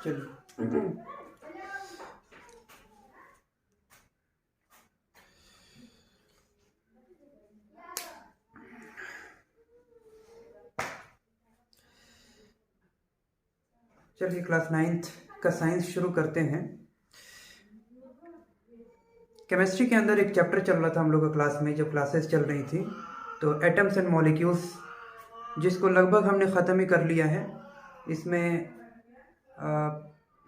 चलिए चलिए class 9th का साइंस शुरू करते हैं। केमिस्ट्री के अंदर एक चैप्टर चल रहा था हम लोग का क्लास में, जब क्लासेस चल रही थी, तो एटम्स एंड मॉलिक्यूल्स, जिसको लगभग हमने ख़त्म ही कर लिया है। इसमें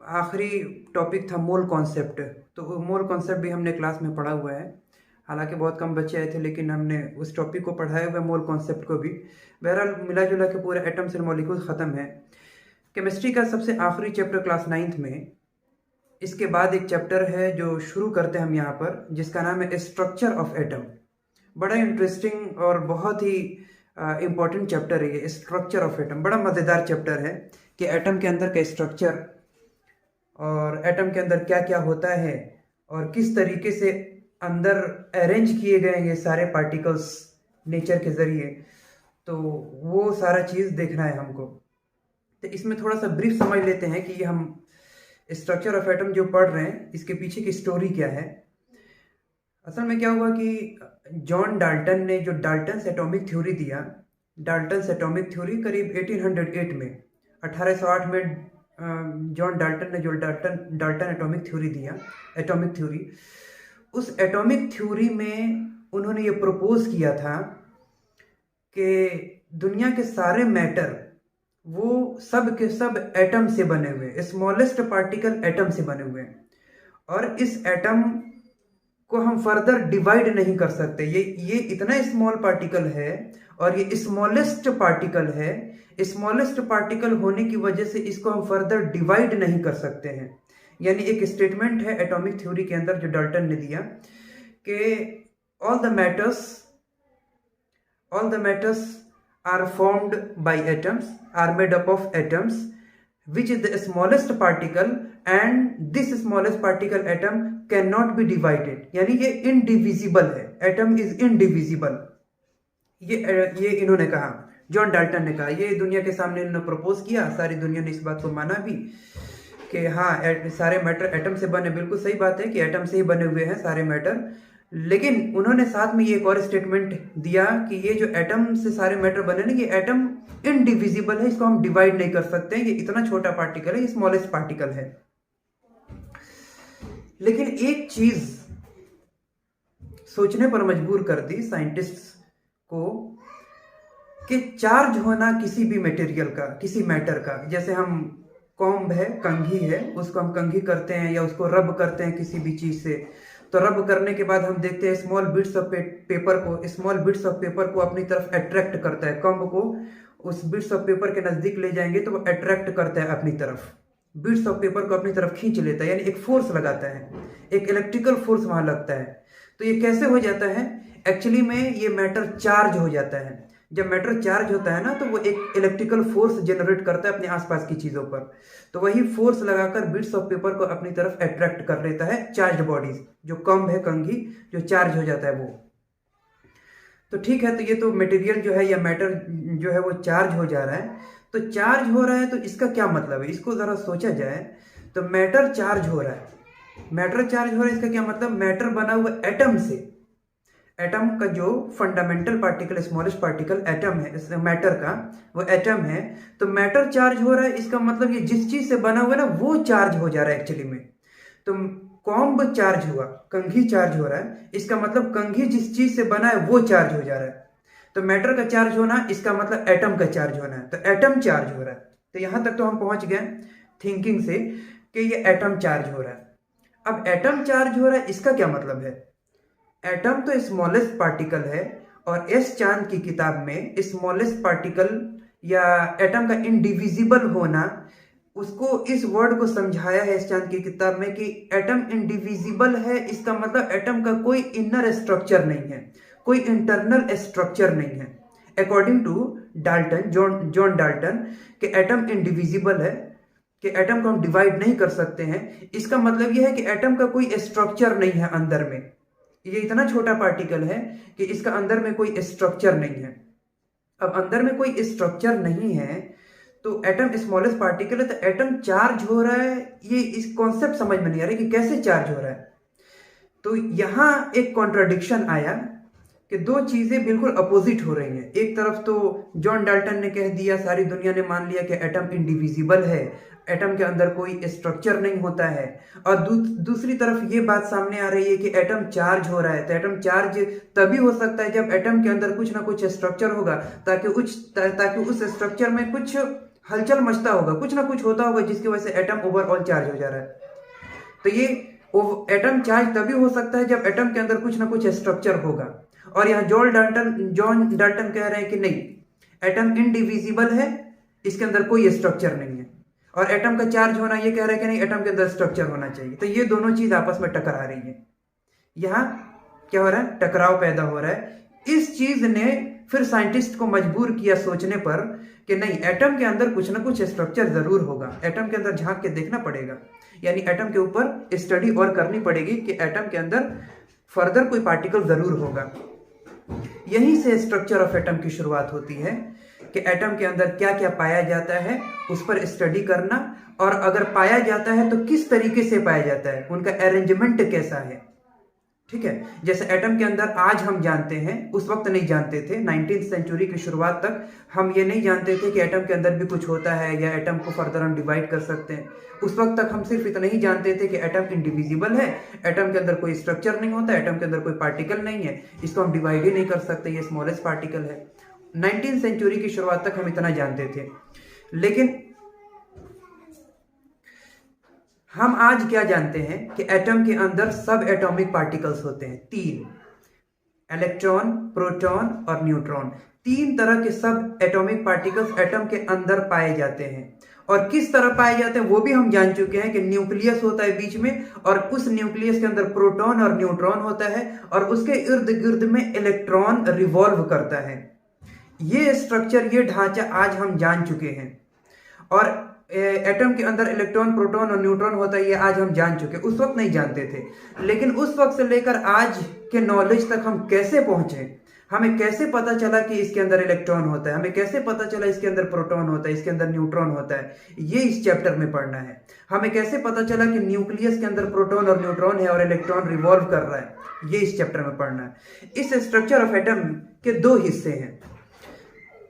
आखिरी टॉपिक था मोल कॉन्सेप्ट, तो मोल कॉन्सेप्ट भी हमने क्लास में पढ़ा हुआ है। हालांकि बहुत कम बच्चे आए थे, लेकिन हमने उस टॉपिक को पढ़ाया हुआ है, मोल कॉन्सेप्ट को भी। बहरहाल मिला जुला के पूरे एटम्स एंड मॉलिक्यूल्स ख़त्म है। केमिस्ट्री का सबसे आखिरी चैप्टर क्लास 9th में, इसके बाद एक चैप्टर है जो शुरू करते हैं हम यहाँ पर, जिसका नाम है स्ट्रक्चर ऑफ एटम। बड़ा इंटरेस्टिंग और बहुत ही इम्पॉर्टेंट चैप्टर है ये, स्ट्रक्चर ऑफ एटम। बड़ा मज़ेदार चैप्टर है कि एटम के अंदर का स्ट्रक्चर और एटम के अंदर क्या क्या होता है और किस तरीके से अंदर अरेंज किए गए हैं ये सारे पार्टिकल्स नेचर के ज़रिए। तो वो सारा चीज़ देखना है हमको। तो इसमें थोड़ा सा ब्रीफ समझ लेते हैं कि ये हम स्ट्रक्चर ऑफ एटम जो पढ़ रहे हैं, इसके पीछे की स्टोरी क्या है। असल में क्या हुआ कि जॉन डाल्टन ने जो डाल्टन्स एटॉमिक थ्योरी दिया, डाल्टन्स एटॉमिक थ्योरी करीब 1808 में, 1808 में जॉन डाल्टन ने जो डाल्टन एटॉमिक थ्योरी दिया, एटॉमिक थ्योरी, उस एटॉमिक थ्योरी में उन्होंने ये प्रपोज किया था कि दुनिया के सारे मैटर वो सब के सब एटम से बने हुए, स्मॉलेस्ट पार्टिकल एटम से बने हुए हैं, और इस एटम को हम फर्दर डिवाइड नहीं कर सकते। ये इतना स्मॉल पार्टिकल है और ये स्मॉलेस्ट पार्टिकल है। स्मॉलेस्ट पार्टिकल होने की वजह से इसको हम फर्दर डिवाइड नहीं कर सकते हैं। यानी एक स्टेटमेंट है एटॉमिक थ्योरी के अंदर जो डाल्टन ने दिया कि all the matters are formed by atoms, are made up of atoms, which is the smallest particle, and this smallest particle atom cannot be divided. यानी ये indivisible है, atom is indivisible। ये इन्होंने कहा, जॉन डाल्टन ने कहा, ये दुनिया के सामने इन्होंने प्रपोज किया। सारी दुनिया ने इस बात को माना भी कि हाँ, सारे मैटर एटम से बने। बिल्कुल सही बात है कि एटम से ही बने हुए हैं सारे मैटर। लेकिन उन्होंने साथ में ये एक और स्टेटमेंट दिया कि ये जो एटम से सारे मैटर बने ना, ये एटम इनडिविजिबल है, इसको हम डिवाइड नहीं कर सकते हैं, ये इतना छोटा पार्टिकल है, ये स्मॉलेस्ट पार्टिकल है। लेकिन एक चीज सोचने पर मजबूर कर दी साइंटिस्ट्स को कि चार्ज होना किसी भी मटेरियल का, किसी मैटर का, जैसे हम कॉम्ब है, कंघी है, उसको हम कंघी करते हैं या उसको रब करते हैं किसी भी चीज से, तो रब करने के बाद हम देखते हैं स्मॉल बिट्स ऑफ पेपर को अपनी तरफ अट्रैक्ट करता है। कॉम्ब को उस बिट्स ऑफ पेपर के नजदीक ले जाएंगे तो वो अट्रैक्ट करता है अपनी तरफ, बिट्स ऑफ पेपर को अपनी तरफ खींच लेता है, यानी एक फोर्स लगाता है, एक इलेक्ट्रिकल फोर्स वहां लगता है। तो ये कैसे हो जाता है? एक्चुअली में ये मैटर चार्ज हो जाता है। जब मैटर चार्ज होता है ना, तो वो एक इलेक्ट्रिकल फोर्स जनरेट करता है अपने आसपास की चीजों पर। तो वही फोर्स लगाकर बिट्स ऑफ पेपर को अपनी तरफ अट्रैक्ट कर लेता है चार्ज बॉडीज, जो कम है कंघी, जो चार्ज हो जाता है वो। तो ठीक है, तो ये तो मटेरियल जो है या मैटर जो है वो चार्ज हो जा रहा है। तो चार्ज हो रहा है तो इसका क्या मतलब है, इसको जरा सोचा जाए। तो मैटर चार्ज हो रहा है, इसका क्या मतलब? मैटर बना हुआ एटम से, एटम का जो fundamental particle, smallest particle atom है मैटर का, वो एटम है। तो मैटर चार्ज हो रहा है, इसका मतलब ये जिस चीज से बना हुआ है ना, वो चार्ज हो जा रहा है एक्चुअली में। तो कॉम्ब चार्ज हुआ, कंघी चार्ज हो रहा है, इसका मतलब कंघी जिस चीज से बना है वो चार्ज हो जा रहा है। तो मैटर का चार्ज होना, इसका मतलब एटम का चार्ज होना है, तो एटम चार्ज हो रहा है। तो यहां तक तो हम पहुंच गए थिंकिंग से कि ये एटम चार्ज हो रहा है। अब एटम चार्ज हो रहा है, इसका क्या मतलब है? एटम तो स्मॉलेस्ट पार्टिकल है, और एस चांद की किताब में स्मॉलेस्ट पार्टिकल या एटम का इनडिविजिबल होना, उसको, इस वर्ड को समझाया है एस चांद की किताब में कि एटम इनडिविजिबल है। इसका मतलब एटम का कोई इनर स्ट्रक्चर नहीं है, कोई इंटरनल स्ट्रक्चर नहीं है। According to Dalton, John Dalton, कि एटम इनडिविजिबल है, कि एटम को हम डिवाइड नहीं कर सकते हैं। इसका मतलब यह है कि एटम का कोई स्ट्रक्चर नहीं है अंदर में। ये इतना छोटा पार्टिकल है कि इसका अंदर में कोई स्ट्रक्चर नहीं है। अब अंदर में कोई स्ट्रक्चर नहीं है, तो एटम स्मॉलेस्ट पार्टिकल है, तो एटम चार्ज हो रहा है, ये इस कॉन्सेप्ट समझ में नहीं आ रहा कि कैसे चार्ज हो रहा है। तो यहां एक कॉन्ट्राडिक्शन आया कि दो चीजें बिल्कुल अपोजिट हो रही हैं। एक तरफ तो जॉन डाल्टन ने कह दिया, सारी दुनिया ने मान लिया कि एटम इंडिविजिबल है, एटम के अंदर कोई स्ट्रक्चर नहीं होता है, और दूसरी तरफ ये बात सामने आ रही है कि एटम चार्ज हो रहा है। तो एटम चार्ज तभी हो सकता है जब एटम के अंदर कुछ ना कुछ स्ट्रक्चर होगा, ताकि उस स्ट्रक्चर में कुछ हलचल मचता होगा, कुछ ना कुछ होता होगा जिसकी वजह से एटम ओवरऑल चार्ज हो जा रहा है। तो ये एटम चार्ज तभी हो सकता है जब एटम के अंदर कुछ ना कुछ स्ट्रक्चर होगा। और यहाँ जॉन डाल्टन कह रहे हैं कि नहीं, एटम इनडिविजिबल है, इसके अंदर कोई स्ट्रक्चर नहीं है। और एटम का चार्ज होना, ये कह रहे हैं कि नहीं, एटम के अंदर स्ट्रक्चर होना चाहिए। तो ये दोनों चीज आपस में टकरा रही है। यहाँ क्या हो रहा है, टकराव पैदा हो रहा है। इस चीज ने फिर साइंटिस्ट को मजबूर किया सोचने पर कि नहीं, एटम के अंदर कुछ ना कुछ स्ट्रक्चर जरूर होगा, एटम के अंदर झांक के देखना पड़ेगा, यानी एटम के ऊपर स्टडी और करनी पड़ेगी कि एटम के अंदर फर्दर कोई पार्टिकल जरूर होगा। यहीं से स्ट्रक्चर ऑफ एटम की शुरुआत होती है कि एटम के अंदर क्या क्या पाया जाता है, उस पर स्टडी करना, और अगर पाया जाता है तो किस तरीके से पाया जाता है, उनका अरेंजमेंट कैसा है। ठीक है, जैसे एटम के अंदर आज हम जानते हैं, उस वक्त नहीं जानते थे। 19वीं सेंचुरी की शुरुआत तक हम ये नहीं जानते थे कि एटम के अंदर भी कुछ होता है या एटम को फर्दर हम डिवाइड कर सकते हैं। उस वक्त तक हम सिर्फ इतना ही जानते थे कि एटम इंडिविजिबल है, एटम के अंदर कोई स्ट्रक्चर नहीं होता, एटम के अंदर कोई पार्टिकल नहीं है, इसको हम डिवाइड ही नहीं कर सकते, ये स्मॉलेस्ट पार्टिकल है। 19वीं सेंचुरी की शुरुआत तक हम इतना जानते थे। लेकिन हम आज क्या जानते हैं कि एटम के अंदर सब एटॉमिक पार्टिकल्स होते हैं, 3, इलेक्ट्रॉन, प्रोटॉन और न्यूट्रॉन। 3 तरह के सब एटॉमिक पार्टिकल्स एटम के अंदर पाए जाते हैं। और किस तरह पाए जाते हैं वो भी हम जान चुके हैं कि न्यूक्लियस होता है बीच में, और उस न्यूक्लियस के अंदर प्रोटॉन और न्यूट्रॉन होता है, और उसके इर्द गिर्द में इलेक्ट्रॉन रिवॉल्व करता है। ये स्ट्रक्चर, ये ढांचा आज हम जान चुके हैं। और एटम के अंदर इलेक्ट्रॉन, प्रोटॉन और न्यूट्रॉन होता है, ये आज हम जान चुके, उस वक्त नहीं जानते थे। लेकिन उस वक्त से लेकर आज के नॉलेज तक हम कैसे पहुंचे, हमें कैसे पता चला कि इसके अंदर इलेक्ट्रॉन होता है, हमें कैसे पता चला इसके अंदर प्रोटॉन होता है, इसके अंदर न्यूट्रॉन होता है, ये इस चैप्टर में पढ़ना है। हमें कैसे पता चला कि न्यूक्लियस के अंदर प्रोटॉन और न्यूट्रॉन है और इलेक्ट्रॉन रिवॉल्व कर रहा है, ये इस चैप्टर में पढ़ना है। इस स्ट्रक्चर ऑफ एटम के 2 हिस्से हैं।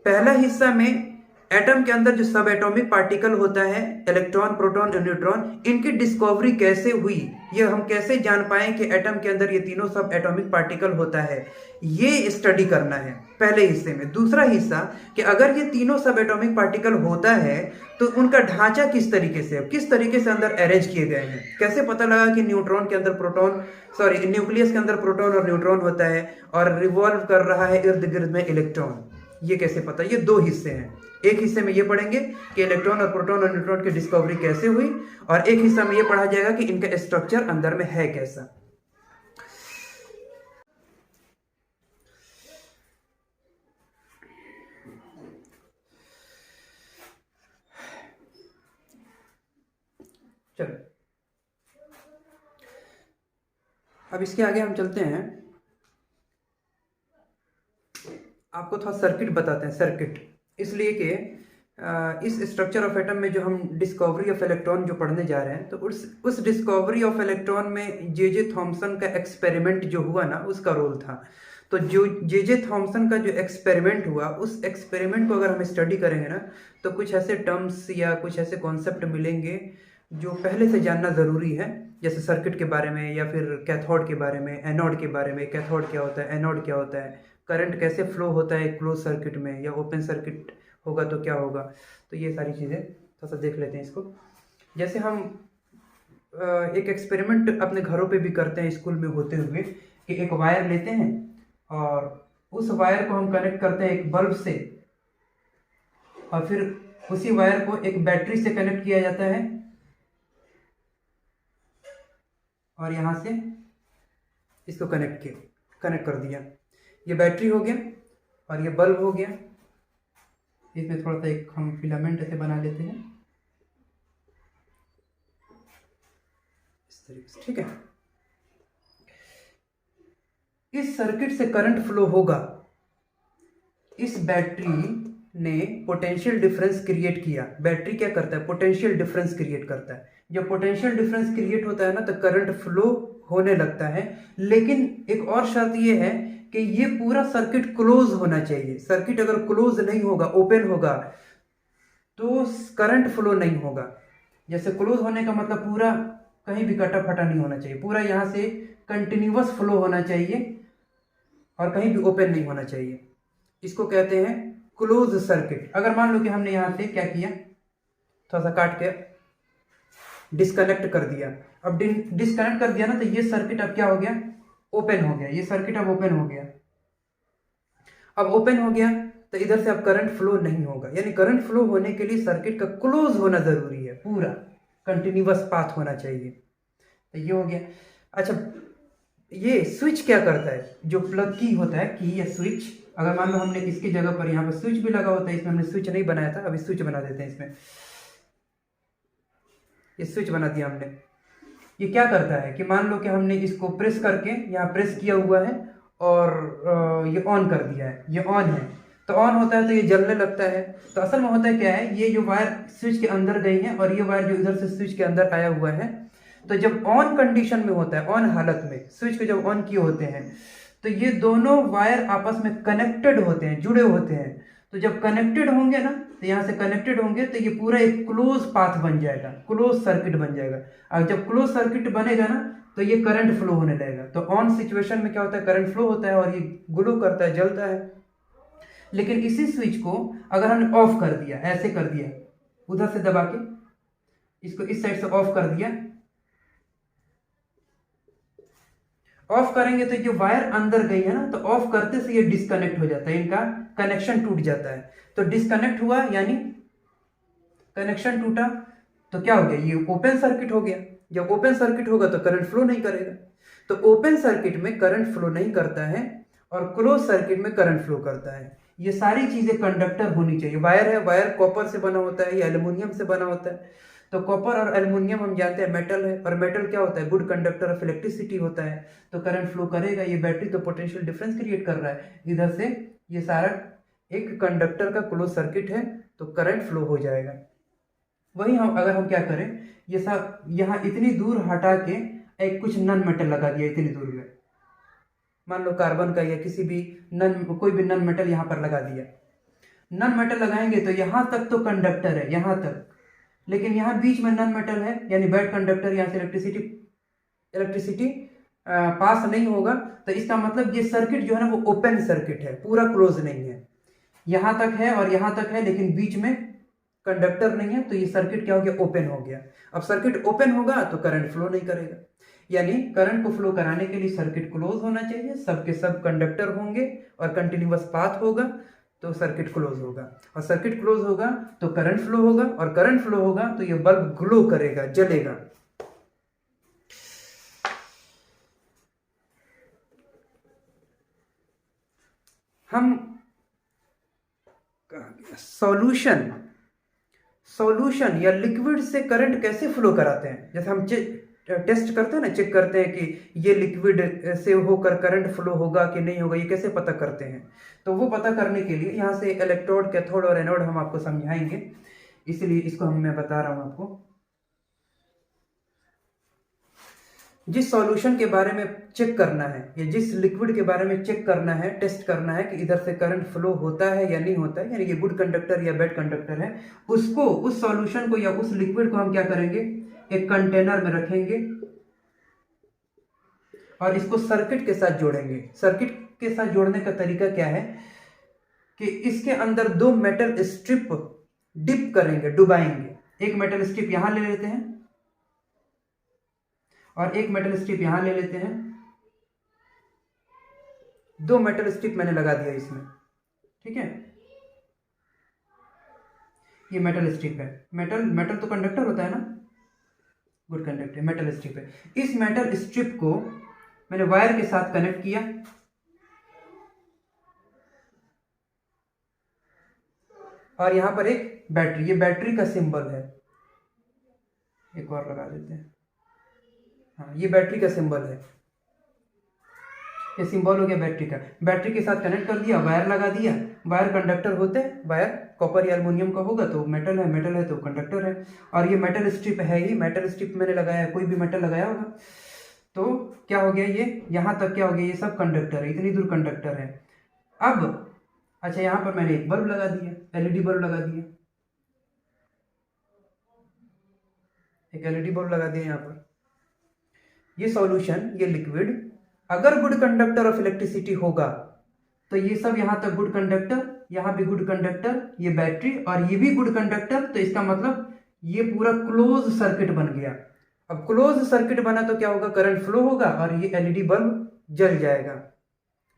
पहला हिस्सा में एटम के अंदर जो सब एटॉमिक पार्टिकल होता है, इलेक्ट्रॉन, प्रोटॉन और न्यूट्रॉन, इनकी डिस्कवरी कैसे हुई, ये हम कैसे जान पाए कि एटम के अंदर ये तीनों सब एटॉमिक पार्टिकल होता है, ये स्टडी करना है पहले हिस्से में। दूसरा हिस्सा कि अगर ये तीनों सब एटॉमिक पार्टिकल होता है तो उनका ढांचा किस तरीके से, किस तरीके से अंदर अरेंज किए गए हैं, कैसे पता लगा कि न्यूट्रॉन के अंदर न्यूक्लियस के अंदर प्रोटॉन और न्यूट्रॉन होता है और रिवॉल्व कर रहा है इर्द गिर्द में इलेक्ट्रॉन, ये कैसे पता। ये 2 हिस्से हैं। एक हिस्से में ये पढ़ेंगे कि इलेक्ट्रॉन और प्रोटॉन और न्यूट्रॉन की डिस्कवरी कैसे हुई, और एक हिस्सा में ये पढ़ा जाएगा कि इनका स्ट्रक्चर अंदर में है कैसा। चलो, अब इसके आगे हम चलते हैं, आपको थोड़ा सर्किट बताते हैं। सर्किट इसलिए कि इस स्ट्रक्चर ऑफ एटम में जो हम डिस्कवरी ऑफ इलेक्ट्रॉन जो पढ़ने जा रहे हैं, तो उस डिस्कवरी ऑफ इलेक्ट्रॉन में जे थॉमसन का एक्सपेरिमेंट जो हुआ ना, उसका रोल था। तो जो जे थॉमसन का जो एक्सपेरिमेंट हुआ, उस एक्सपेरिमेंट को अगर हम स्टडी करेंगे ना, तो कुछ ऐसे टर्म्स या कुछ ऐसे कॉन्सेप्ट मिलेंगे जो पहले से जानना ज़रूरी है, जैसे सर्किट के बारे में, या फिर कैथोड के बारे में, एनोड के बारे में। कैथोड क्या होता है, एनोड क्या होता है, करंट कैसे फ्लो होता है क्लोज सर्किट में, या ओपन सर्किट होगा तो क्या होगा। तो ये सारी चीज़ें थोड़ा सा देख लेते हैं इसको। जैसे हम एक एक्सपेरिमेंट अपने घरों पे भी करते हैं स्कूल में होते हुए, कि एक वायर लेते हैं और उस वायर को हम कनेक्ट करते हैं एक बल्ब से, और फिर उसी वायर को एक बैटरी से कनेक्ट किया जाता है, और यहाँ से इसको कनेक्ट कर दिया। ये बैटरी हो गया और ये बल्ब हो गया। इसमें थोड़ा सा एक हम फिलामेंट ऐसे बना लेते हैं इस तरीके से, ठीक है। इस सर्किट से करंट फ्लो होगा, इस बैटरी ने पोटेंशियल डिफरेंस क्रिएट किया। बैटरी क्या करता है? पोटेंशियल डिफरेंस क्रिएट करता है। जब पोटेंशियल डिफरेंस क्रिएट होता है ना तो करंट फ्लो होने लगता है, लेकिन एक और शर्त ये है कि ये पूरा सर्किट क्लोज होना चाहिए। सर्किट अगर क्लोज नहीं होगा, ओपन होगा, तो करंट फ्लो नहीं होगा। जैसे क्लोज होने का मतलब पूरा कहीं भी कटा फटा नहीं होना चाहिए, पूरा यहाँ से कंटिन्यूअस फ्लो होना चाहिए और कहीं भी ओपन नहीं होना चाहिए। इसको कहते हैं क्लोज सर्किट। अगर मान लो कि हमने यहाँ से क्या किया, थोड़ा सा काट के डिस्कनेक्ट कर दिया। अब डिस्कनेक्ट कर दिया ना तो ये सर्किट अब क्या हो गया? ओपन हो गया। ये सर्किट अब ओपन हो गया। अब ओपन हो गया तो इधर से अब करंट फ्लो नहीं होगा। यानी करंट फ्लो होने के लिए सर्किट का क्लोज होना जरूरी है, पूरा कंटिन्यूअस पाथ होना चाहिए। तो ये हो गया। अच्छा, ये स्विच क्या करता है? जो प्लग की होता है, की या स्विच, अगर मान लो हमने इसकी जगह पर यहाँ पर स्विच भी लगा होता है, इसमें हमने स्विच नहीं बनाया था, अभी स्विच बना देते हैं इसमें। ये स्विच बना दिया हमने। ये क्या करता है कि मान लो कि हमने इसको प्रेस करके यहाँ प्रेस किया हुआ है और ये ऑन कर दिया है, ये ऑन है। तो ऑन होता है तो ये जलने लगता है। तो असल में होता है क्या है, ये जो वायर स्विच के अंदर गई है और ये वायर जो इधर से स्विच के अंदर आया हुआ है, तो जब ऑन कंडीशन में होता है, ऑन हालत में स्विच को जब ऑन किए होते हैं, तो ये दोनों वायर आपस में कनेक्टेड होते हैं, जुड़े होते हैं। तो जब कनेक्टेड होंगे ना, तो यहाँ से कनेक्टेड होंगे तो ये पूरा एक क्लोज पाथ बन जाएगा, क्लोज सर्किट बन जाएगा। और जब क्लोज सर्किट बनेगा ना तो ये करंट फ्लो होने लगेगा। तो ऑन सिचुएशन में क्या होता है? करंट फ्लो होता है और ये ग्लो करता है, जलता है। लेकिन इसी स्विच को अगर हमने ऑफ कर दिया, ऐसे कर दिया, उधर से दबा के इसको इस साइड से ऑफ कर दिया, ऑफ करेंगे तो जो वायर अंदर गई है ना, तो ऑफ करते से ये डिस्कनेक्ट हो जाता है, इनका कनेक्शन टूट जाता है। तो डिस्कनेक्ट हुआ यानी कनेक्शन टूटा, तो क्या हो गया? ये ओपन सर्किट हो गया। जब ओपन सर्किट होगा तो करंट फ्लो नहीं करेगा। तो ओपन सर्किट में करंट फ्लो नहीं करता है और क्लोज सर्किट में करंट फ्लो करता है। ये सारी चीजें कंडक्टर होनी चाहिए। वायर है, वायर कॉपर से बना होता है या एल्यूमिनियम से बना होता है। तो कॉपर और एल्युमिनियम हम जानते हैं मेटल है, और मेटल क्या होता है? गुड कंडक्टर ऑफ इलेक्ट्रिसिटी होता है। तो करंट फ्लो करेगा। ये बैटरी तो पोटेंशियल डिफरेंस क्रिएट कर रहा है इधर से, ये सारा एक कंडक्टर का क्लोज सर्किट है, तो करंट फ्लो हो जाएगा। वही हम अगर हम क्या करें, ये सब यहाँ इतनी दूर हटा के एक कुछ नन मेटल लगा दिया इतनी दूर में, मान लो कार्बन का या किसी भी कोई भी नन मेटल यहाँ पर लगा दिया। नन मेटल लगाएंगे तो यहाँ तक तो कंडक्टर है, यहाँ तक, लेकिन यहाँ बीच में नन मेटल है यानी बैड कंडक्टर, यहाँ से इलेक्ट्रिसिटी पास नहीं होगा। तो इसका मतलब ये सर्किट जो है ना वो ओपन सर्किट है, पूरा क्लोज नहीं है। यहाँ तक है और यहाँ तक है, लेकिन बीच में कंडक्टर नहीं है, तो ये सर्किट क्या हो गया? ओपन हो गया। अब सर्किट ओपन होगा तो करंट फ्लो नहीं करेगा। यानी करंट को फ्लो कराने के लिए सर्किट क्लोज होना चाहिए, सबके सब कंडक्टर होंगे और कंटिन्यूअस पाथ होगा, तो सर्किट क्लोज होगा। और सर्किट क्लोज होगा तो करंट फ्लो होगा, और करंट फ्लो होगा तो ये बल्ब ग्लो करेगा, जलेगा। हम सॉल्यूशन या लिक्विड से करंट कैसे फ्लो कराते हैं? जैसे हम टेस्ट करते हैं ना, चेक करते हैं कि ये लिक्विड से होकर करंट फ्लो होगा कि नहीं होगा, ये कैसे पता करते हैं? तो वो पता करने के लिए यहाँ से इलेक्ट्रोड, कैथोड और एनोड हम आपको समझाएंगे, इसलिए इसको मैं बता रहा हूँ आपको। जिस सॉल्यूशन के बारे में चेक करना है या जिस लिक्विड के बारे में चेक करना है, टेस्ट करना है कि इधर से करंट फ्लो होता है या नहीं होता है, यानी ये गुड कंडक्टर या बैड कंडक्टर है, उसको, उस सॉल्यूशन को या उस लिक्विड को हम क्या करेंगे? एक कंटेनर में रखेंगे और इसको सर्किट के साथ जोड़ेंगे। सर्किट के साथ जोड़ने का तरीका क्या है कि इसके अंदर दो मेटल स्ट्रिप डिप करेंगे, डुबाएंगे। एक मेटल स्ट्रिप यहां ले लेते हैं और एक मेटल स्ट्रिप यहां ले लेते हैं। दो मेटल स्ट्रिप मैंने लगा दिया इसमें, ठीक है। ये मेटल स्ट्रिप है। मेटल तो कंडक्टर होता है ना, गुड कंडक्टर, मेटल स्ट्रिप है। इस मेटल स्ट्रिप को मैंने वायर के साथ कनेक्ट किया और यहां पर एक बैटरी, ये बैटरी का सिंबल है, एक और लगा देते हैं। हाँ, ये बैटरी का सिंबल है, ये सिंबल हो गया बैटरी का। बैटरी के साथ कनेक्ट कर दिया, वायर लगा दिया वायर कंडक्टर होते हैं, वायर कॉपर या एल्युमिनियम का होगा तो मेटल है तो कंडक्टर है। और ये मेटल स्ट्रिप है ही, मेटल स्ट्रिप मैंने लगाया है, कोई भी मेटल लगाया होगा तो क्या हो गया, ये यहाँ तक क्या हो गया, ये सब कंडक्टर है, इतनी दूर कंडक्टर है। अब अच्छा, यहाँ पर मैंने एक बल्ब लगा दिया, एलईडी बल्ब लगा दिया, एक एलईडी बल्ब लगा दिया यहाँ पर। ये सॉल्यूशन, ये लिक्विड अगर गुड कंडक्टर ऑफ इलेक्ट्रिसिटी होगा तो ये सब यहां तक गुड कंडक्टर, यहां भी गुड कंडक्टर, ये बैटरी और ये भी गुड कंडक्टर, तो इसका मतलब ये पूरा क्लोज सर्किट बन गया। अब क्लोज सर्किट बना तो क्या होगा, करंट फ्लो होगा और ये एलईडी बल्ब जल जाएगा,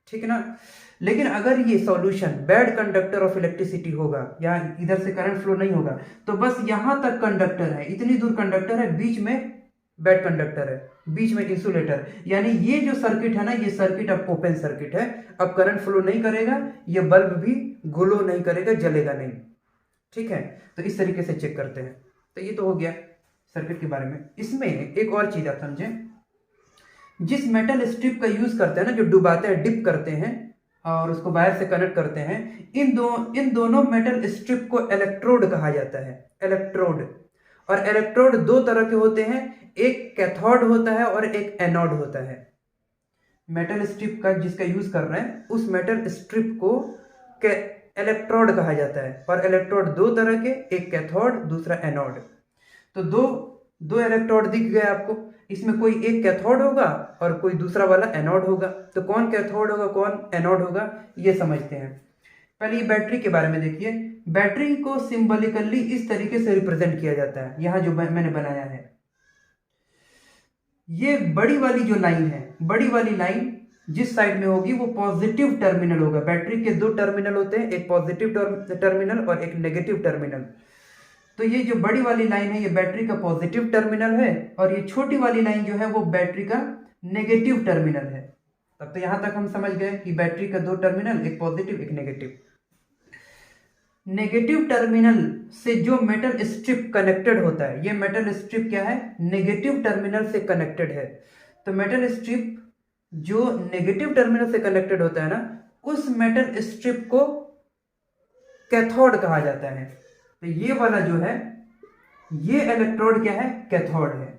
ठीक है ना। लेकिन अगर ये solution bad conductor of electricity होगा, या इधर से करंट फ्लो नहीं होगा, तो बस यहां तक कंडक्टर है, इतनी दूर कंडक्टर है, बीच में बैड कंडक्टर है, बीच में इंसुलेटर, यानी ये जो सर्किट है ना, ये सर्किट अब ओपन सर्किट है, अब करंट फ्लो नहीं करेगा, ये बल्ब भी ग्लो नहीं करेगा, जलेगा नहीं, ठीक है। तो इस तरीके से चेक करते हैं। तो ये तो हो गया सर्किट के बारे में। इसमें एक और चीज आप समझें, जिस मेटल स्ट्रिप का यूज करते हैं ना, जो डुबाते हैं, डिप करते हैं और उसको वायर से कनेक्ट करते हैं, इन दोनों मेटल स्ट्रिप को इलेक्ट्रोड कहा जाता है, इलेक्ट्रोड। और इलेक्ट्रोड दो तरह के होते हैं, एक कैथोड होता है और एक एनोड होता है। मेटल स्ट्रिप का जिसका यूज कर रहे हैं, उस मेटल स्ट्रिप को इलेक्ट्रोड कहा जाता है। और इलेक्ट्रोड दो तरह के, एक कैथोड, दूसरा एनोड। तो दो इलेक्ट्रोड दिख गए आपको, इसमें कोई एक कैथोड होगा और कोई दूसरा वाला एनोड होगा। तो कौन कैथोड होगा, कौन एनोड होगा, ये समझते हैं। पहले ये बैटरी के बारे में देखिए। बैटरी को सिंबॉलिकली इस तरीके से रिप्रेजेंट किया जाता है, यहां जो मैंने बनाया है, ये बड़ी वाली जो लाइन है, बड़ी वाली लाइन जिस साइड में होगी वो पॉजिटिव टर्मिनल होगा। बैटरी के दो टर्मिनल होते हैं, एक पॉजिटिव टर्मिनल और एक नेगेटिव टर्मिनल। तो ये जो बड़ी वाली लाइन है, ये बैटरी का पॉजिटिव टर्मिनल है, और ये छोटी वाली लाइन जो है वो बैटरी का नेगेटिव टर्मिनल है। तब तो यहां तक हम समझ गए कि बैटरी का दो टर्मिनल, एक पॉजिटिव एक नेगेटिव। नेगेटिव टर्मिनल से जो मेटल स्ट्रिप कनेक्टेड होता है, ये मेटल स्ट्रिप क्या है, नेगेटिव टर्मिनल से कनेक्टेड है। तो मेटल स्ट्रिप जो नेगेटिव टर्मिनल से कनेक्टेड होता है ना, उस मेटल स्ट्रिप को कैथोड कहा जाता है। तो ये वाला जो है, ये इलेक्ट्रोड क्या है, कैथोड है।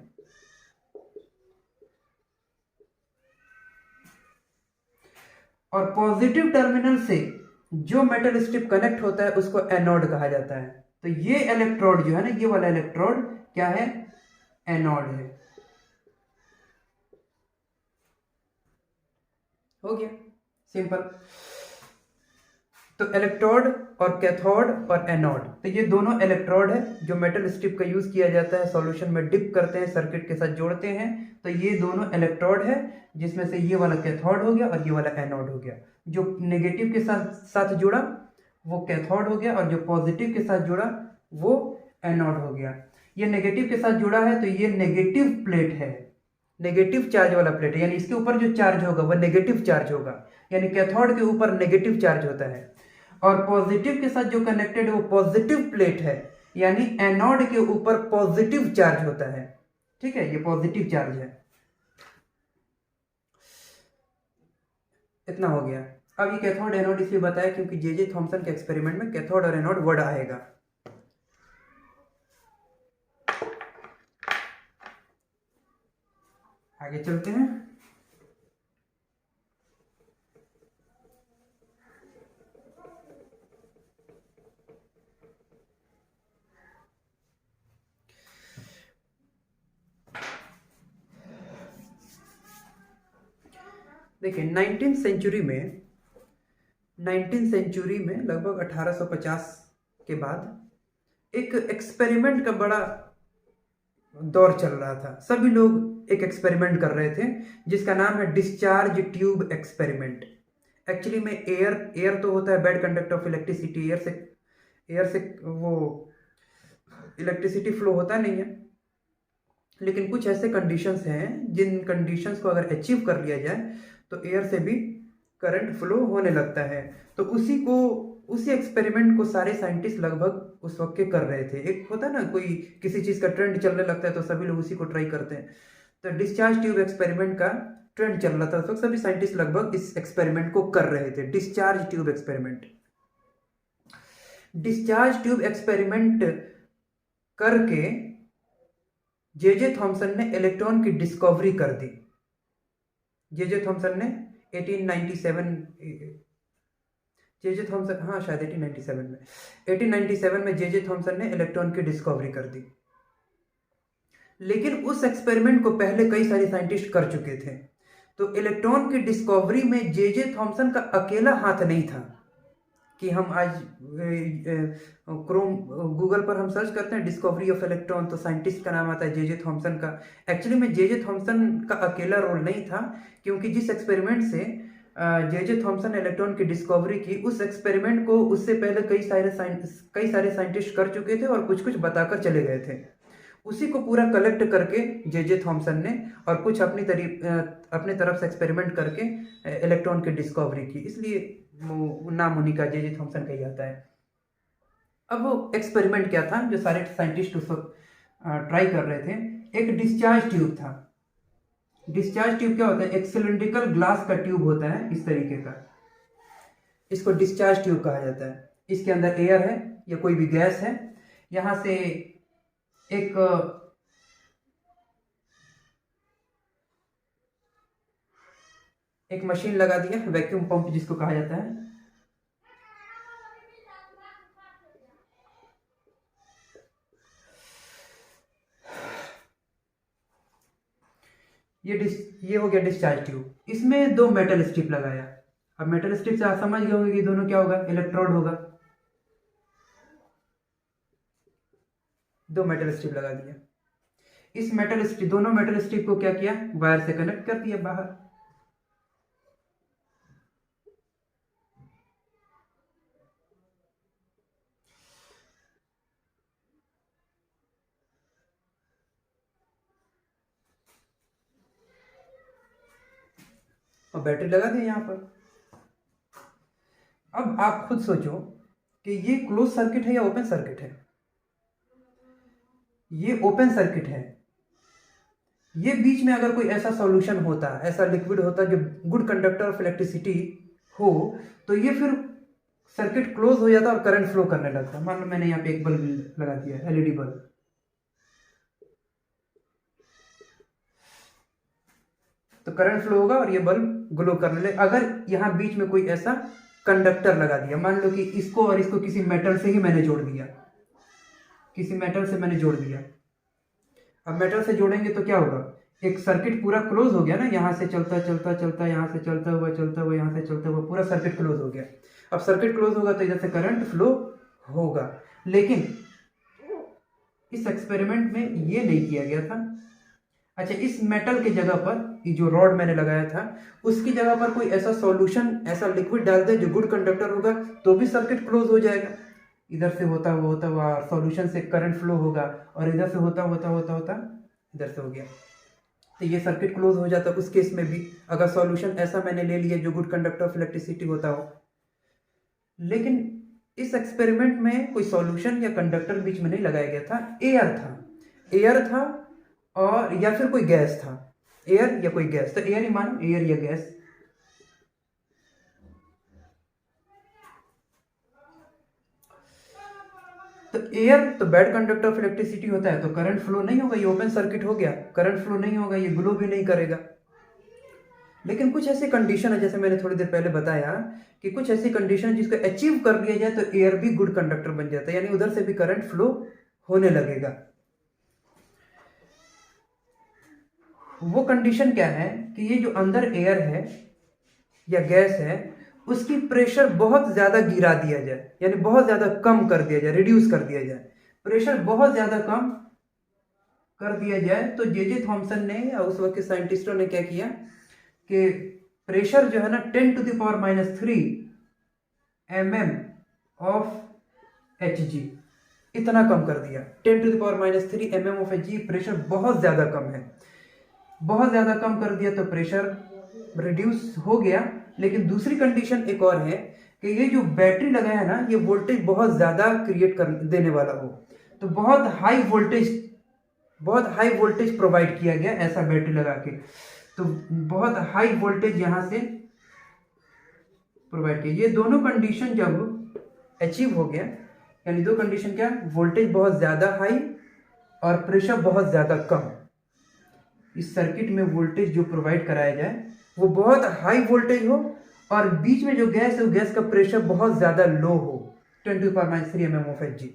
और पॉजिटिव टर्मिनल से जो मेटल स्ट्रिप कनेक्ट होता है उसको एनोड कहा जाता है। तो ये इलेक्ट्रोड जो है ना, ये वाला इलेक्ट्रोड क्या है, एनोड है। हो गया सिंपल। तो इलेक्ट्रोड और कैथोड और एनोड, तो ये दोनों इलेक्ट्रोड है जो मेटल स्ट्रिप का यूज किया जाता है, सॉल्यूशन में डिप करते हैं, सर्किट के साथ जोड़ते हैं। तो ये दोनों इलेक्ट्रोड है, जिसमें से ये वाला कैथोड हो गया और ये वाला एनोड हो गया। जो नेगेटिव के साथ जुड़ा वो कैथोड हो गया, और जो पॉजिटिव के साथ जुड़ा वो एनोड हो गया। ये नेगेटिव के साथ जुड़ा है तो ये नेगेटिव प्लेट है, नेगेटिव चार्ज वाला प्लेट है, यानी इसके ऊपर जो चार्ज होगा वह नेगेटिव चार्ज होगा, यानी कैथोड के ऊपर नेगेटिव चार्ज होता है। और पॉजिटिव के साथ जो कनेक्टेड है वो पॉजिटिव प्लेट है, यानी एनोड के ऊपर पॉजिटिव चार्ज होता है, ठीक है, ये पॉजिटिव चार्ज है। इतना हो गया। अब ये कैथोड एनोड इसलिए बताया क्योंकि जे थॉमसन के एक्सपेरिमेंट में कैथोड और एनोड वर्ड आएगा। आगे चलते हैं। देखिए 19th सेंचुरी में लगभग 1850 के बाद एक एक्सपेरिमेंट का बड़ा दौर चल रहा था। सभी लोग एक एक्सपेरिमेंट कर रहे थे जिसका नाम है डिस्चार्ज ट्यूब एक्सपेरिमेंट। एक्चुअली में एयर तो होता है bad conductor of electricity, air से वो इलेक्ट्रिसिटी फ्लो होता नहीं है, लेकिन कुछ ऐसे कंडीशंस हैं जिन कंडीशंस को अगर अचीव कर लिया जाए तो एयर से भी करंट फ्लो होने लगता है। तो उसी एक्सपेरिमेंट को सारे साइंटिस्ट लगभग उस वक्त के कर रहे थे। एक होता है ना, कोई किसी चीज का ट्रेंड चलने लगता है तो सभी लोग उसी को ट्राई करते हैं। तो डिस्चार्ज ट्यूब एक्सपेरिमेंट का ट्रेंड चल रहा था उस वक्त, सभी साइंटिस्ट लगभग इस एक्सपेरिमेंट को कर रहे थे, discharge tube experiment. Discharge tube experiment करके जे थॉमसन ने इलेक्ट्रॉन की डिस्कवरी कर दी। जे थॉमसन ने 1897 जे थॉमसन, हाँ शायद 1897 में जे थॉमसन ने इलेक्ट्रॉन की डिस्कवरी कर दी। लेकिन उस एक्सपेरिमेंट को पहले कई सारे साइंटिस्ट कर चुके थे। तो इलेक्ट्रॉन की डिस्कवरी में जे थॉमसन का अकेला हाथ नहीं था कि हम आज गूगल पर हम सर्च करते हैं डिस्कवरी ऑफ इलेक्ट्रॉन तो साइंटिस्ट का नाम आता है जे थॉमसन का। एक्चुअली में जे थॉमसन का अकेला रोल नहीं था, क्योंकि जिस एक्सपेरिमेंट से जे थॉमसन ने इलेक्ट्रॉन की डिस्कवरी की, उस एक्सपेरिमेंट को उससे पहले कई सारे साइंटिस्ट कर चुके थे और कुछ कुछ बताकर चले गए थे। उसी को पूरा कलेक्ट करके जे थॉमसन ने और कुछ अपनी तरफ से एक्सपेरिमेंट करके इलेक्ट्रॉन की डिस्कवरी की, इसलिए नाम उन्हीं का जे थॉमसन का ही आता है। अब वो एक्सपेरिमेंट क्या था जो सारे साइंटिस्ट उस वक्त ट्राई कर रहे थे? एक डिस्चार्ज ट्यूब था। डिस्चार्ज ट्यूब क्या होता है? एक सिलिंड्रिकल ग्लास का ट्यूब होता है इस तरीके का, इसको डिस्चार्ज ट्यूब कहा जाता है। इसके अंदर एयर है या कोई भी गैस है, यहां से एक मशीन लगा दिया, वैक्यूम पंप जिसको कहा जाता है। ये हो गया डिस्चार्ज ट्यूब। इसमें दो मेटल स्ट्रिप लगाया। अब मेटल स्ट्रिप से आप समझ गए होंगे कि दोनों क्या होगा? इलेक्ट्रोड होगा। दो मेटल स्ट्रिप लगा दिया। इस दोनों मेटल स्ट्रिप को क्या किया? वायर से कनेक्ट कर दिया बाहर। और बैटरी लगा दी यहां पर। अब आप खुद सोचो कि ये क्लोज सर्किट है या ओपन सर्किट है? ये ओपन सर्किट है। ये बीच में अगर कोई ऐसा सॉल्यूशन होता, ऐसा लिक्विड होता जो गुड कंडक्टर ऑफ इलेक्ट्रिसिटी हो, तो ये फिर सर्किट क्लोज हो जाता और करंट फ्लो करने लगता। मान लो मैंने यहाँ पे एक बल्ब लगा दिया, एलईडी बल्ब। तो करंट फ्लो होगा और ये बल्ब ग्लो करने लगे। अगर यहाँ बीच में कोई ऐसा कंडक्टर लगा दिया, मान लो कि इसको और इसको किसी मेटल से ही मैंने जोड़ दिया, किसी मेटल से मैंने जोड़ दिया। अब मेटल से जोड़ेंगे तो क्या होगा? एक सर्किट पूरा क्लोज हो गया ना, यहां से चलता चलता चलता, यहां से चलता हुआ, यहां से चलता हुआ, पूरा सर्किट क्लोज हो गया। अब सर्किट क्लोज होगा तो इधर से करंट फ्लो होगा। लेकिन इस एक्सपेरिमेंट में ये नहीं किया गया था। अच्छा, इस मेटल के जगह पर ये जो रॉड मैंने लगाया था, उसकी जगह पर कोई ऐसा सॉल्यूशन, ऐसा लिक्विड डाल दे जो गुड कंडक्टर होगा, तो भी सर्किट क्लोज हो जाएगा। इधर से होता हुआ सॉल्यूशन से करंट फ्लो होगा और इधर से होता इधर से हो गया, तो ये सर्किट क्लोज हो जाता। उस केस में भी अगर सॉल्यूशन ऐसा मैंने ले लिया जो गुड कंडक्टर ऑफ इलेक्ट्रिसिटी होता हो। लेकिन इस एक्सपेरिमेंट में कोई सॉल्यूशन या कंडक्टर बीच में नहीं लगाया गया था, एयर था और या फिर कोई गैस था, एयर या कोई गैस। तो एयर ही मानो, एयर या गैस। तो एयर तो बैड कंडक्टर ऑफ इलेक्ट्रिसिटी होता है, तो करंट फ्लो नहीं होगा, ये ओपन सर्किट हो गया, करंट फ्लो नहीं होगा, ये ग्लो भी नहीं करेगा। लेकिन कुछ ऐसी कंडीशन है, जैसे मैंने थोड़ी देर पहले बताया कि कुछ ऐसी कंडीशन है जिसको अचीव कर लिया जाए तो एयर भी गुड कंडक्टर बन जाता है, यानी उधर से भी करंट फ्लो होने लगेगा। वो कंडीशन क्या है कि ये जो अंदर एयर है या गैस है, उसकी प्रेशर बहुत ज्यादा गिरा दिया जाए, यानी बहुत ज्यादा कम कर दिया जाए, रिड्यूस कर दिया जाए। प्रेशर बहुत ज्यादा कम कर दिया जाए तो जे थॉमसन ने या उस वक्त के साइंटिस्टों ने क्या किया कि प्रेशर जो है ना 10⁻³ mm ऑफ Hg, इतना कम कर दिया। 10⁻³ mm ऑफ Hg प्रेशर बहुत ज्यादा कम है, बहुत ज्यादा कम कर दिया तो प्रेशर रिड्यूस हो गया। लेकिन दूसरी कंडीशन एक और है कि ये जो बैटरी लगाया है ना, ये वोल्टेज बहुत ज्यादा क्रिएट कर देने वाला हो, तो बहुत हाई वोल्टेज प्रोवाइड किया गया ऐसा बैटरी लगा के। तो बहुत हाई वोल्टेज यहां से प्रोवाइड किया। ये दोनों कंडीशन जब अचीव हो गया, यानी दो कंडीशन क्या, वोल्टेज बहुत ज़्यादा हाई और प्रेशर बहुत ज़्यादा कम। इस सर्किट में वोल्टेज जो प्रोवाइड कराया जाए वो बहुत हाई वोल्टेज हो और बीच में जो गैस है वो गैस का प्रेशर बहुत ज़्यादा लो हो, 10⁻³ mm of Hg।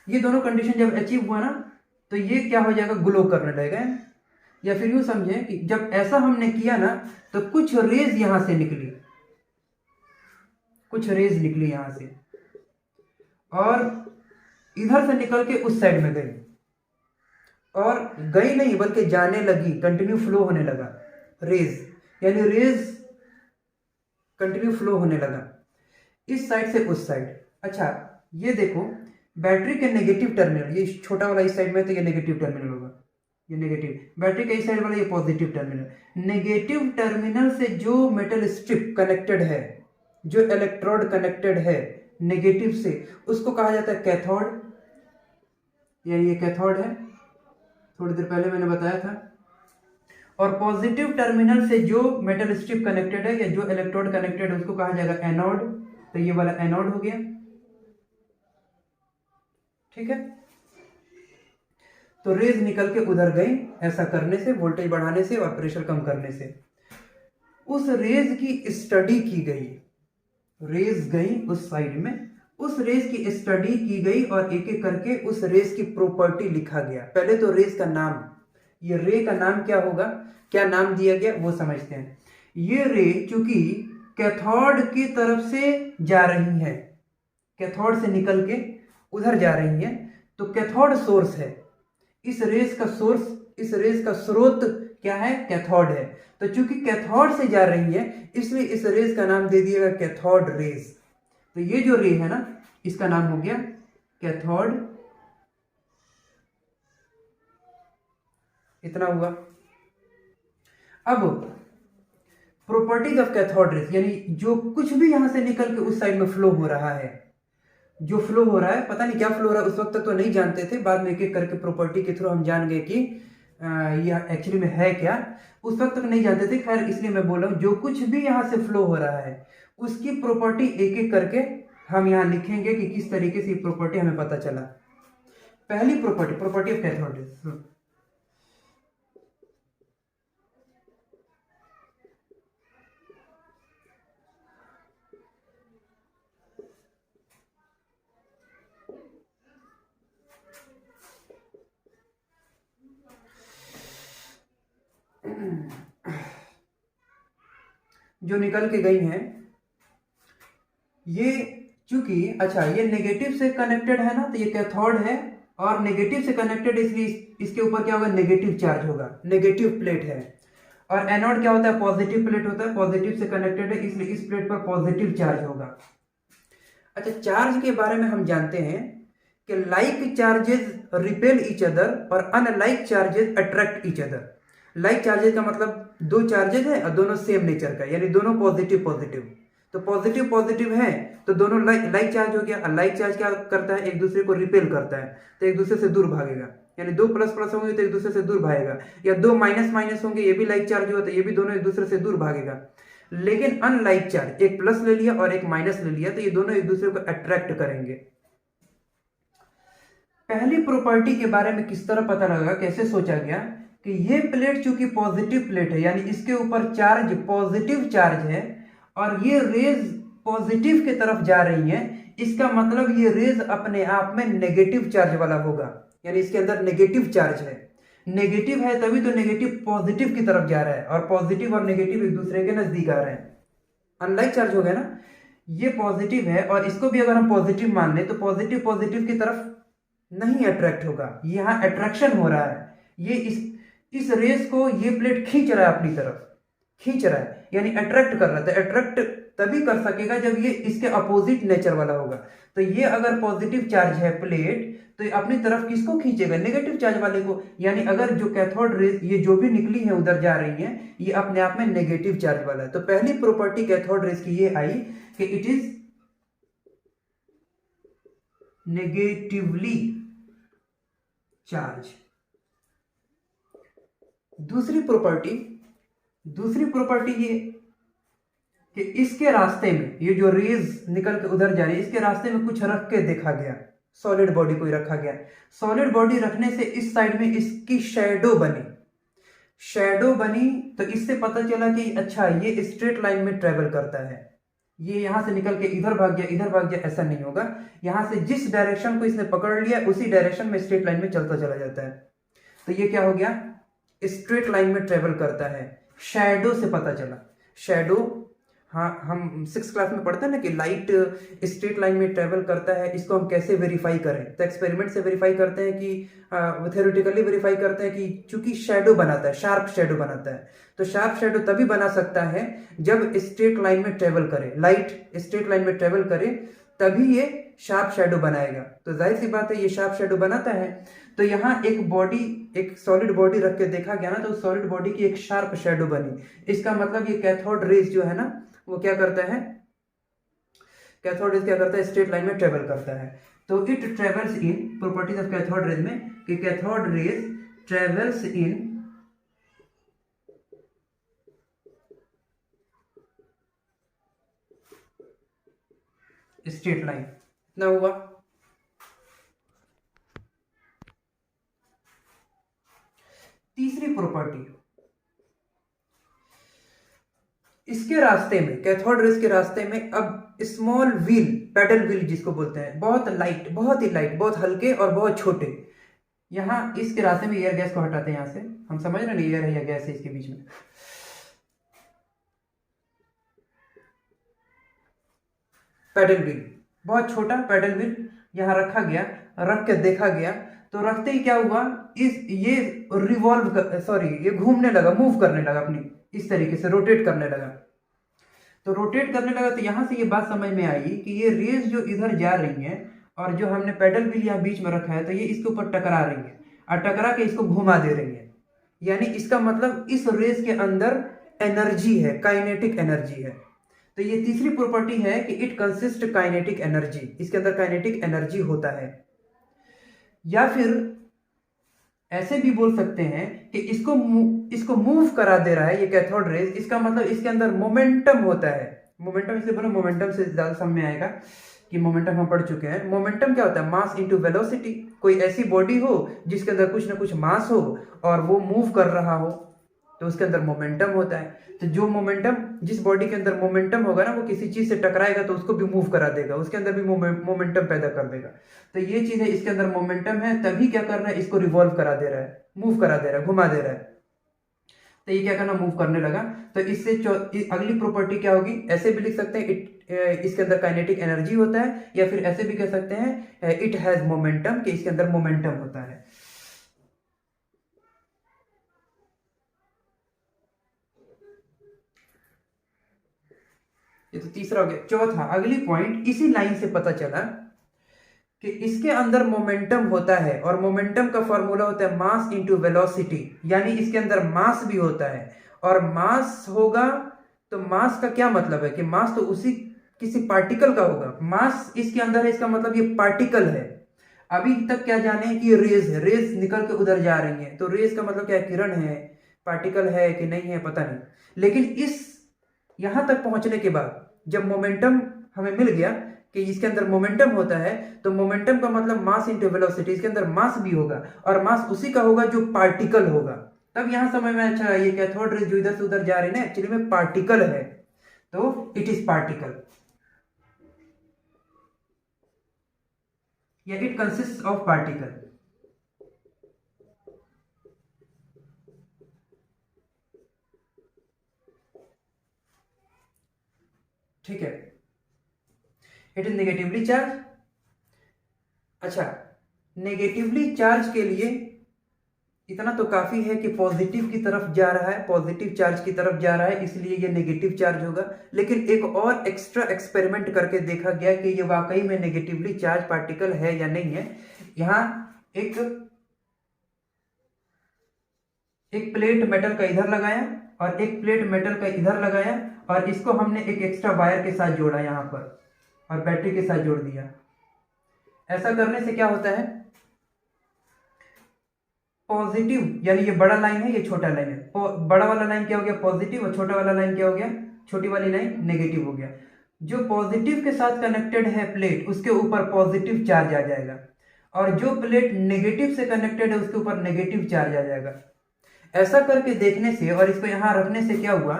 ये दोनों कंडीशन जब अचीव हुआ ना तो ये क्या हो जाएगा, ग्लो करने लगेगा। या फिर यूँ समझें कि जब ऐसा हमने किया ना तो कुछ रेज यहाँ से निकली, कुछ रेज निकली यहाँ से और इधर से निकल के उस साइड में गई, और गई नहीं बल्कि जाने लगी, कंटिन्यू फ्लो होने लगा रेज, यानी रेज कंटिन्यू फ्लो होने लगा इस साइड से उस साइड। अच्छा ये देखो, बैटरी के नेगेटिव टर्मिनल, ये छोटा वाला इस साइड में तो ये नेगेटिव टर्मिनल होगा, ये नेगेटिव, बैटरी के इस साइड वाला ये पॉजिटिव टर्मिनल। नेगेटिव टर्मिनल से जो मेटल स्ट्रिप कनेक्टेड है, जो इलेक्ट्रोड कनेक्टेड है नेगेटिव से, उसको कहा जाता है कैथोड, या ये कैथोड है, थोड़ी देर पहले मैंने बताया था। और पॉजिटिव टर्मिनल से जो मेटल स्ट्रिप कनेक्टेड है या जो इलेक्ट्रोड कनेक्टेड है उसको कहा जाएगा एनोड, तो ये वाला एनोड हो गया, ठीक है। तो रेज निकल के उधर गई, ऐसा करने से, वोल्टेज बढ़ाने से और प्रेशर कम करने से। उस रेज की स्टडी की गई, रेज गई उस साइड में, उस रेज की स्टडी की गई और एक एक करके उस रेज की प्रॉपर्टी लिखा गया। पहले तो रेज का नाम, ये रे का नाम क्या होगा, क्या नाम दिया गया वो समझते हैं। ये रे चूंकि कैथोड की तरफ से जा रही है, कैथोड से निकल के उधर जा रही है, तो कैथोड सोर्स है। इस रेस का सोर्स, इस रेस का स्रोत क्या है, कैथोड है। तो चूंकि कैथोड से जा रही है इसलिए इस रेस का नाम दे दिएगा कैथोड रेस। तो ये जो रे है ना इसका नाम हो गया कैथोड, इतना हुआ। अब प्रॉपर्टीज ऑफ कैथोड रेस, यानी जो कुछ भी यहां से निकल के उस साइड में फ्लो हो रहा है, जो फ्लो हो रहा है, पता नहीं क्या फ्लो हो रहा है, उस वक्त तक तो नहीं जानते थे, बाद में एक एक करके प्रॉपर्टी के थ्रू हम जान गए कि यह एक्चुअली में है क्या, उस वक्त तक नहीं जानते थे। खैर इसलिए मैं बोल रहा हूँ जो कुछ भी यहाँ से फ्लो हो रहा है उसकी प्रॉपर्टी एक एक करके हम यहाँ लिखेंगे कि किस तरीके से प्रॉपर्टी हमें पता चला। पहली property, property of cathode rays. जो निकल के गई हैं ये, चूंकि अच्छा ये नेगेटिव से कनेक्टेड है ना, तो ये कैथोड है और नेगेटिव से कनेक्टेड, इसलिए इसके ऊपर क्या होगा, नेगेटिव चार्ज होगा, नेगेटिव प्लेट है। और एनोड क्या होता है, पॉजिटिव प्लेट होता है, पॉजिटिव से कनेक्टेड है इसलिए इस प्लेट पर पॉजिटिव चार्ज होगा। अच्छा चार्ज के बारे में हम जानते हैं कि like charges repel each other और unlike charges attract each other. Like charges का मतलब दो चार्जेस है और दोनों सेम नेचर का, यानी दोनों पॉजिटिव पॉजिटिव, तो पॉजिटिव पॉजिटिव है तो दोनों लाइक चार्ज हो गया। और लाइक चार्ज क्या करता है, एक दूसरे को रिपेल करता है, तो एक दूसरे से दूर भागेगा, यानी दो प्लस प्लस होंगे तो एक दूसरे से दूर भागेगा, या दो माइनस माइनस होंगे ये भी लाइक चार्ज हुआ तो ये भी दोनों एक दूसरे से दूर भागेगा। लेकिन अनलाइक चार्ज, एक प्लस ले लिया और एक माइनस ले लिया तो ये दोनों एक दूसरे को अट्रैक्ट करेंगे। पहली प्रॉपर्टी के बारे में किस तरह पता लगा, कैसे सोचा गया कि ये प्लेट चूंकि पॉजिटिव प्लेट है, यानी इसके ऊपर चार्ज पॉजिटिव चार्ज है और ये रेज पॉजिटिव की तरफ जा रही है, इसका मतलब ये रेज अपने आप में नेगेटिव चार्ज वाला होगा, यानी इसके अंदर नेगेटिव चार्ज है। नेगेटिव है तभी तो नेगेटिव पॉजिटिव की तरफ जा रहा है, और पॉजिटिव और नेगेटिव एक दूसरे के नजदीक आ रहे हैं। अनलाइक चार्ज हो गया ना, ये पॉजिटिव है और इसको भी अगर हम पॉजिटिव मान लें तो पॉजिटिव पॉजिटिव की तरफ नहीं अट्रैक्ट होगा, यहाँ अट्रैक्शन हो रहा है। ये इस रेस को ये प्लेट खींच रहा है अपनी तरफ, खींच रहा है यानी अट्रैक्ट कर रहा है। तो अट्रैक्ट तभी कर सकेगा जब ये इसके अपोजिट नेचर वाला होगा। तो ये अगर पॉजिटिव चार्ज है प्लेट तो ये अपनी तरफ किसको खींचेगा, नेगेटिव चार्ज वाले को। यानी अगर जो कैथोड रेज ये जो भी निकली है उधर जा रही है ये अपने आप में नेगेटिव चार्ज वाला है। तो पहली प्रॉपर्टी कैथोड रेज की ये आई कि इट इज नेगेटिवली चार्ज। दूसरी प्रॉपर्टी ये कि इसके रास्ते में ये जो रेज निकल के उधर जा रही है, इसके रास्ते में कुछ रख के देखा गया, सॉलिड बॉडी कोई रखा गया। सॉलिड बॉडी रखने से इस साइड में इसकी शैडो बनी, शैडो बनी, तो इससे पता चला कि अच्छा ये स्ट्रेट लाइन में ट्रेवल करता है, ये यहां से निकल के इधर भाग गया, इधर भाग गया, ऐसा नहीं होगा। यहां से जिस डायरेक्शन को इसने पकड़ लिया उसी डायरेक्शन में स्ट्रेट लाइन में चलता चला जाता है। तो ये क्या हो गया, स्ट्रेट लाइन में ट्रेवल करता है, शैडो से पता चला। शैडो, हाँ, हम 6th क्लास में पढ़ते हैं ना कि लाइट स्ट्रेट लाइन में ट्रेवल करता है, इसको हम कैसे वेरीफाई करें, तो एक्सपेरिमेंट से वेरीफाई करते हैं कि थ्योरेटिकली वेरीफाई करते हैं कि चूंकि शैडो बनाता है, शार्प शैडो बनाता है, तो शार्प शैडो तभी बना सकता है जब स्ट्रेट लाइन में ट्रेवल करे, लाइट स्ट्रेट लाइन में ट्रेवल करे तभी ये शार्प शैडो बनाएगा। तो जाहिर सी बात है ये शार्प शैडो बनाता है। तो यहाँ एक बॉडी, एक सॉलिड बॉडी रख के देखा गया ना, तो सॉलिड बॉडी की एक शार्प शैडो बनी। इसका मतलब ये कैथोड रेज जो है ना, वो क्या करता है, कैथोड रेज क्या करता है, स्ट्रेट लाइन में ट्रेवल करता है। तो it travels in, properties of cathode rays में कि cathode rays travels in straight line. इतना हुआ। तीसरी प्रॉपर्टी, इसके रास्ते में, कैथोड रेज के रास्ते में अब स्मॉल व्हील, पैडल व्हील जिसको बोलते हैं, बहुत लाइट, बहुत ही लाइट, बहुत हल्के और बहुत छोटे। यहां इसके रास्ते में एयर गैस को हटाते हैं, यहां से हम समझ रहे हैं एयर है या गैस है इसके बीच में। पैडल व्हील, बहुत छोटा पैडल व्हील यहां रखा गया, रख के देखा गया, तो रखते ही क्या हुआ, ये रिवॉल्व, सॉरी, ये घूमने लगा, मूव करने लगा, अपनी इस तरीके से रोटेट करने लगा। तो रोटेट करने लगा तो यहां से ये बात समझ में आई कि ये रेज जो इधर जा रही है और जो हमने पैडल व्हील यहाँ बीच में रखा है, तो ये इसके ऊपर टकरा रही है और टकरा के इसको घुमा दे रही है। यानी इसका मतलब इस रेज के अंदर एनर्जी है, काइनेटिक एनर्जी है। तो ये तीसरी प्रॉपर्टी है कि इट कंसिस्ट काइनेटिक एनर्जी, इसके अंदर काइनेटिक एनर्जी होता है। या फिर ऐसे भी बोल सकते हैं कि इसको मूव करा दे रहा है ये कैथोड रेज, इसका मतलब इसके अंदर मोमेंटम होता है। मोमेंटम इसलिए बोलो, मोमेंटम से ज्यादा समझ में आएगा कि मोमेंटम हम पढ़ चुके हैं। मोमेंटम क्या होता है, मास इनटू वेलोसिटी। कोई ऐसी बॉडी हो जिसके अंदर कुछ ना कुछ मास हो और वो मूव कर रहा हो, तो उसके अंदर मोमेंटम होता है। तो जो मोमेंटम, जिस बॉडी के अंदर मोमेंटम होगा ना, वो किसी चीज से टकराएगा तो उसको भी मूव करा देगा, उसके अंदर भी मोमेंटम पैदा कर देगा। तो ये चीज है, इसके अंदर मोमेंटम है, तभी क्या कर रहा है, इसको रिवॉल्व करा दे रहा है, मूव करा दे रहा है, घुमा दे रहा है। तो ये क्या करना, मूव करने लगा। तो इससे अगली प्रॉपर्टी क्या होगी, ऐसे भी लिख सकते हैं इसके अंदर काइनेटिक एनर्जी होता है, या फिर ऐसे भी कह सकते हैं इट हैज मोमेंटम, कि इसके अंदर मोमेंटम होता है। ये तो तीसरा हो गया। चौथा, अगली पॉइंट, इसी लाइन से पता चला कि इसके अंदर मोमेंटम होता है और मोमेंटम का फॉर्मूला होता है मास इनटू वेलोसिटी। यानी इसके अंदर मास भी होता है, और मास होगा तो मास का क्या मतलब है कि मास तो उसी किसी पार्टिकल का होगा। मास इसके अंदर है, इसका मतलब ये पार्टिकल है। अभी तक क्या जाने हैं कि ये रेज है, रेज निकल के उधर जा रही है, तो रेज का मतलब क्या है, किरण है, पार्टिकल है कि नहीं है पता नहीं। लेकिन इस यहां तक पहुंचने के बाद जब मोमेंटम हमें मिल गया कि इसके अंदर मोमेंटम होता है, तो मोमेंटम का मतलब मास इनटू वेलोसिटी, इसके अंदर मास भी होगा और मास उसी का होगा जो पार्टिकल होगा। तब यहां समझ में अच्छा, ये कैथोड रेज जो इधर से उधर जा रही है ना, एक्चुअली में पार्टिकल है, तो इट इज पार्टिकल, या इट कंसिस्ट ऑफ पार्टिकल। ठीक है, इट इज नेगेटिवली चार्ज। अच्छा, नेगेटिवली चार्ज के लिए इतना तो काफी है कि पॉजिटिव की तरफ जा रहा है, पॉजिटिव चार्ज की तरफ जा रहा है, इसलिए ये नेगेटिव चार्ज होगा। लेकिन एक और एक्स्ट्रा एक्सपेरिमेंट करके देखा गया कि ये वाकई में नेगेटिवली चार्ज पार्टिकल है या नहीं है। यहां एक प्लेट मेटल का इधर लगाया और एक प्लेट मेटल का इधर लगाया, और इसको हमने एक एक्स्ट्रा वायर के साथ जोड़ा यहां पर, और बैटरी के साथ जोड़ दिया। ऐसा करने से क्या होता है, पॉजिटिव, यानी ये बड़ा लाइन है, ये छोटा लाइन है, बड़ा वाला लाइन क्या हो गया पॉजिटिव, और छोटा वाला लाइन क्या हो गया छोटी वाली लाइन नेगेटिव हो गया। जो पॉजिटिव के साथ कनेक्टेड है प्लेट, उसके ऊपर पॉजिटिव चार्ज आ जाएगा, और जो प्लेट नेगेटिव से कनेक्टेड है उसके ऊपर नेगेटिव चार्ज आ जाएगा। ऐसा करके देखने से और इसको यहां रखने से क्या हुआ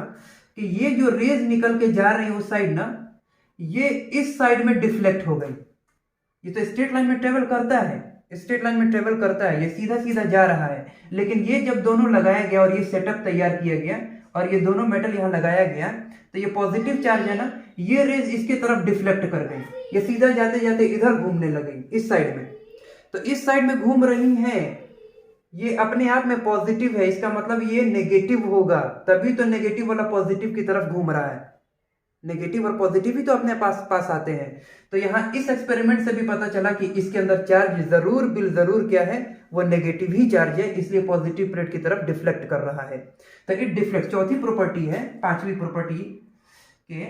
कि ये जो रेज निकल के जा रही है उस साइड ना, ये इस साइड में डिफ्लेक्ट हो गई। ये तो स्ट्रेट लाइन में ट्रेवल करता है, स्ट्रेट लाइन में ट्रेवल करता है, ये सीधा सीधा जा रहा है, लेकिन ये जब दोनों लगाया गया और ये सेटअप तैयार किया गया और ये दोनों मेटल यहाँ लगाया गया, तो ये पॉजिटिव चार्ज है ना, ये रेज इसकी तरफ डिफ्लेक्ट कर गई, ये सीधा जाते जाते इधर घूमने लगी इस साइड में। तो इस साइड में घूम रही है, ये अपने आप में पॉजिटिव है, इसका मतलब ये नेगेटिव होगा, तभी तो नेगेटिव वाला पॉजिटिव की तरफ घूम रहा है। नेगेटिव और पॉजिटिव ही तो अपने पास आते हैं। तो यहाँ इस एक्सपेरिमेंट से भी पता चला कि इसके अंदर चार्ज जरूर बिल जरूर क्या है, वो नेगेटिव ही चार्ज है, इसलिए पॉजिटिव प्लेट की तरफ डिफ्लेक्ट कर रहा है। तो इट डिफ्लेक्ट, चौथी प्रॉपर्टी है, पांचवी प्रॉपर्टी के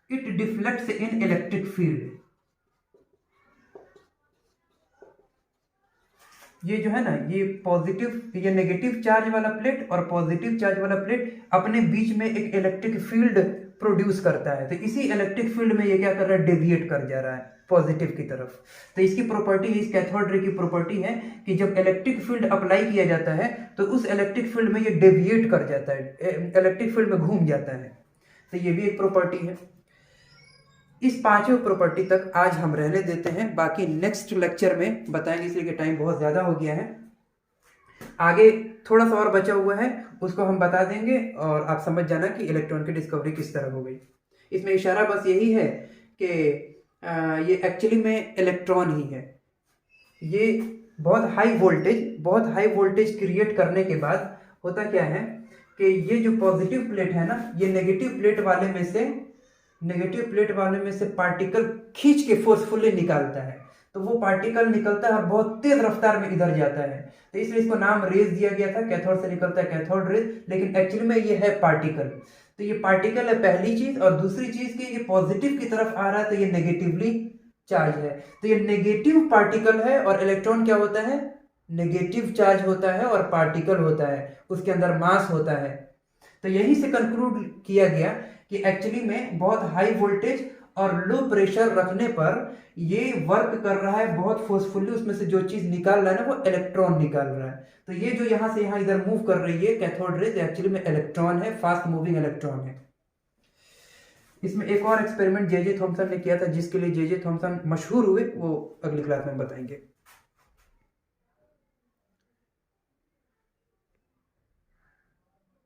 it deflects in electric field. ये जो है ना, ये पॉजिटिव, ये नेगेटिव चार्ज वाला प्लेट और पॉजिटिव चार्ज वाला प्लेट अपने बीच में एक इलेक्ट्रिक फील्ड प्रोड्यूस करता है। तो इसी इलेक्ट्रिक फील्ड में ये क्या कर रहा है, डेविएट कर जा रहा है पॉजिटिव की तरफ। तो इसकी प्रॉपर्टी, इस कैथोड रे की प्रॉपर्टी है कि जब इलेक्ट्रिक फील्ड अप्लाई किया जाता है तो उस इलेक्ट्रिक फील्ड में ये डेविएट कर जाता है, इलेक्ट्रिक फील्ड में घूम जाता है। तो ये भी एक प्रॉपर्टी है। इस पांचों प्रॉपर्टी तक आज हम रहने देते हैं, बाकी नेक्स्ट लेक्चर में बताएंगे, इसलिए कि टाइम बहुत ज़्यादा हो गया है। आगे थोड़ा सा और बचा हुआ है, उसको हम बता देंगे और आप समझ जाना कि इलेक्ट्रॉन की डिस्कवरी किस तरह हो गई। इसमें इशारा बस यही है कि ये एक्चुअली में इलेक्ट्रॉन ही है। ये बहुत हाई वोल्टेज क्रिएट करने के बाद होता क्या है कि ये जो पॉजिटिव प्लेट है ना, ये नेगेटिव प्लेट वाले में से पार्टिकल खींच के फोर्सफुली निकालता है। तो वो पार्टिकल निकलता है और बहुत तेज रफ्तार में इधर जाता है, तो इसलिए इसको नाम रेज दिया गया था। कैथोड से निकलता है कैथोड रेज, लेकिन एक्चुअली में ये है पार्टिकल। तो ये पार्टिकल है पहली चीज, और दूसरी चीज कि ये पॉजिटिव की तरफ आ रहा है तो ये नेगेटिवली चार्ज है। तो ये नेगेटिव पार्टिकल है, और इलेक्ट्रॉन क्या होता है, नेगेटिव चार्ज होता है और पार्टिकल होता है, उसके अंदर मास होता है। तो यही से कंक्लूड किया गया कि एक्चुअली में बहुत हाई वोल्टेज और लो प्रेशर रखने पर ये वर्क कर रहा है बहुत फोर्सफुली, उसमें से जो चीज निकाल रहा है ना वो इलेक्ट्रॉन निकाल रहा है। तो ये जो यहां से यहां इधर मूव कर रही है कैथोड रेज, एक्चुअली में इलेक्ट्रॉन है, फास्ट मूविंग इलेक्ट्रॉन है। इसमें एक और एक्सपेरिमेंट जे जे थॉमसन ने किया था, जिसके लिए जे जे थॉमसन मशहूर हुए, वो अगली क्लास में बताएंगे।